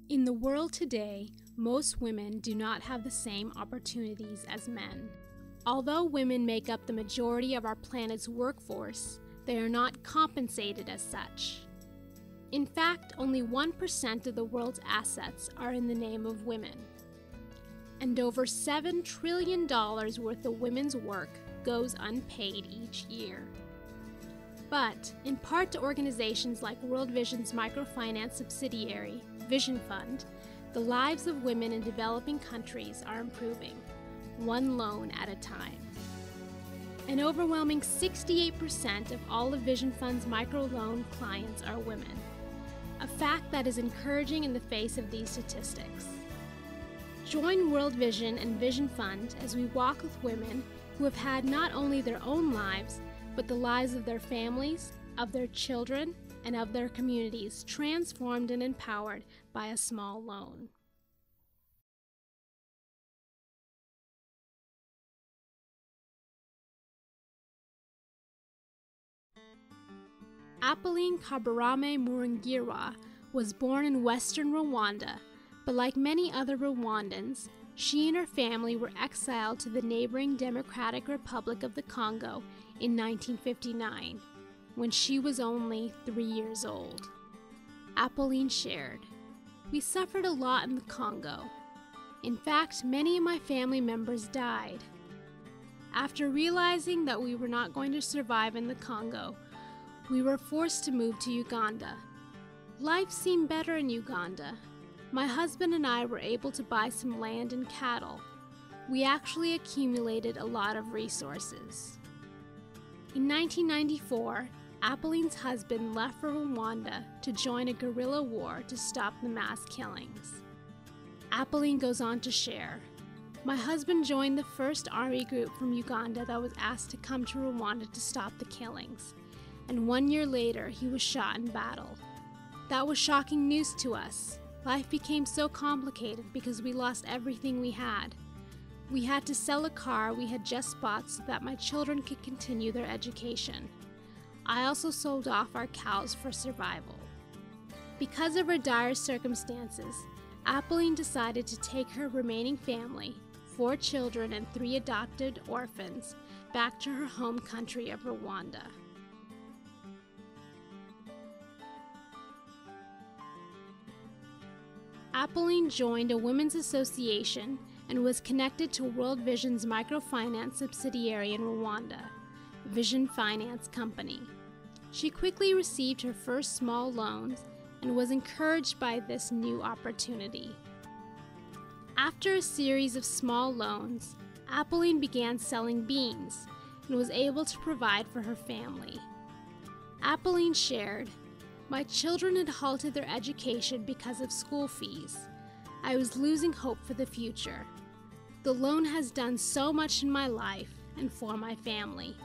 In the world today, most women do not have the same opportunities as men. Although women make up the majority of our planet's workforce, they are not compensated as such. In fact, only 1% of the world's assets are in the name of women. And over $7 trillion worth of women's work goes unpaid each year. But, in part to organizations like World Vision's microfinance subsidiary, VisionFund, the lives of women in developing countries are improving, one loan at a time. An overwhelming 68% of all of VisionFund's microloan clients are women, a fact that is encouraging in the face of these statistics. Join World Vision and VisionFund as we walk with women who have had not only their own lives, but the lives of their families, of their children, and of their communities transformed and empowered by a small loan. Appoline Kabarame Murungirwa was born in western Rwanda, but like many other Rwandans, she and her family were exiled to the neighboring Democratic Republic of the Congo in 1959, when she was only 3 years old. Appoline shared, "We suffered a lot in the Congo. In fact, many of my family members died. After realizing that we were not going to survive in the Congo, we were forced to move to Uganda. Life seemed better in Uganda. My husband and I were able to buy some land and cattle. We actually accumulated a lot of resources." In 1994, Appoline's husband left for Rwanda to join a guerrilla war to stop the mass killings. Appoline goes on to share, "My husband joined the first army group from Uganda that was asked to come to Rwanda to stop the killings, and 1 year later he was shot in battle. That was shocking news to us. Life became so complicated because we lost everything we had. We had to sell a car we had just bought so that my children could continue their education. I also sold off our cows for survival." Because of her dire circumstances, Appoline decided to take her remaining family, 4 children and 3 adopted orphans, back to her home country of Rwanda. Appoline joined a women's association and was connected to World Vision's microfinance subsidiary in Rwanda, VisionFinance Company. She quickly received her first small loans and was encouraged by this new opportunity. After a series of small loans, Appoline began selling beans and was able to provide for her family. Appoline shared, "My children had halted their education because of school fees. I was losing hope for the future. The loan has done so much in my life and for my family."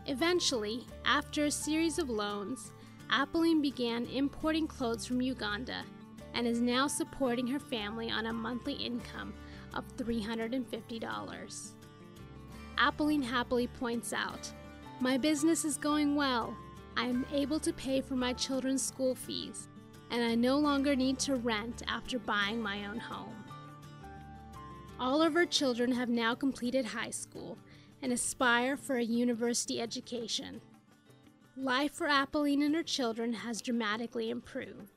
Eventually, after a series of loans, Appoline began importing clothes from Uganda and is now supporting her family on a monthly income of $350. Appoline happily points out, "My business is going well. I am able to pay for my children's school fees, and I no longer need to rent after buying my own home." All of her children have now completed high school and aspire for a university education. Life for Appoline and her children has dramatically improved.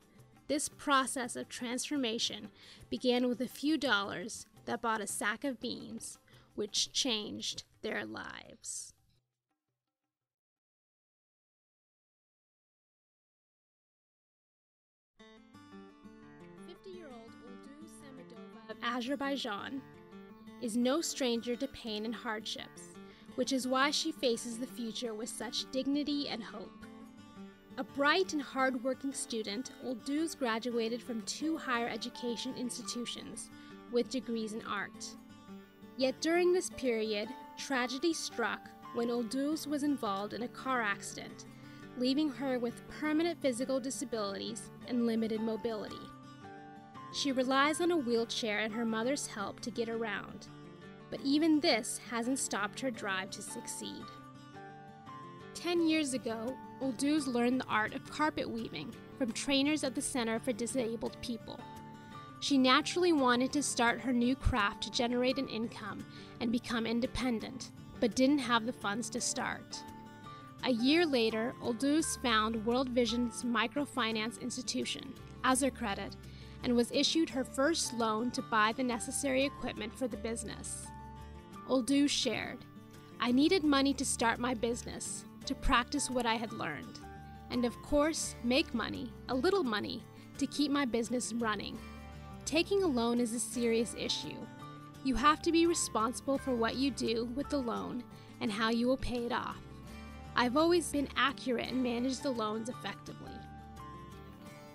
This process of transformation began with a few dollars that bought a sack of beans, which changed their lives. Of Azerbaijan is no stranger to pain and hardships, which is why she faces the future with such dignity and hope. A bright and hard-working student, Olduz graduated from 2 higher education institutions with degrees in art. Yet during this period, tragedy struck when Olduz was involved in a car accident, leaving her with permanent physical disabilities and limited mobility. She relies on a wheelchair and her mother's help to get around, but even this hasn't stopped her drive to succeed. 10 years ago, Ulduz learned the art of carpet weaving from trainers at the Center for Disabled People. She naturally wanted to start her new craft to generate an income and become independent, but didn't have the funds to start. A year later, Ulduz found World Vision's microfinance institution, Azerbaijan, and was issued her first loan to buy the necessary equipment for the business. Ulduz shared, "I needed money to start my business, to practice what I had learned, and of course, make money, a little money, to keep my business running. Taking a loan is a serious issue. You have to be responsible for what you do with the loan and how you will pay it off. I've always been accurate and managed the loans effectively."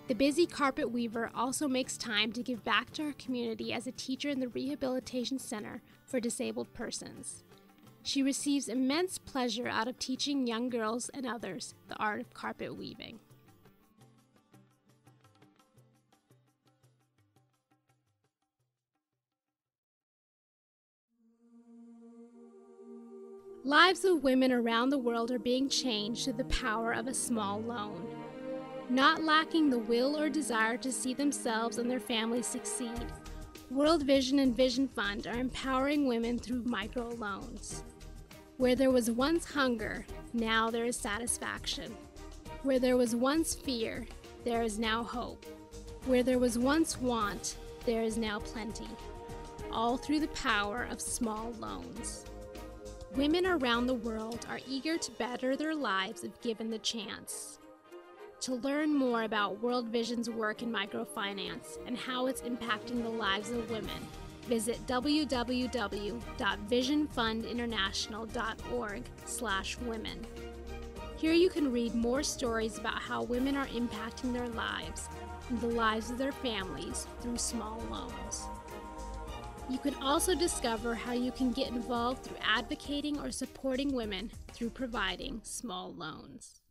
The busy carpet weaver also makes time to give back to her community as a teacher in the Rehabilitation Center for Disabled Persons. She receives immense pleasure out of teaching young girls and others the art of carpet weaving. Lives of women around the world are being changed through the power of a small loan. Not lacking the will or desire to see themselves and their families succeed, World Vision and VisionFund are empowering women through microloans. Where there was once hunger, now there is satisfaction. Where there was once fear, there is now hope. Where there was once want, there is now plenty. All through the power of small loans. Women around the world are eager to better their lives if given the chance. To learn more about World Vision's work in microfinance and how it's impacting the lives of women, visit www.visionfundinternational.org/women. Here you can read more stories about how women are impacting their lives and the lives of their families through small loans. You can also discover how you can get involved through advocating or supporting women through providing small loans.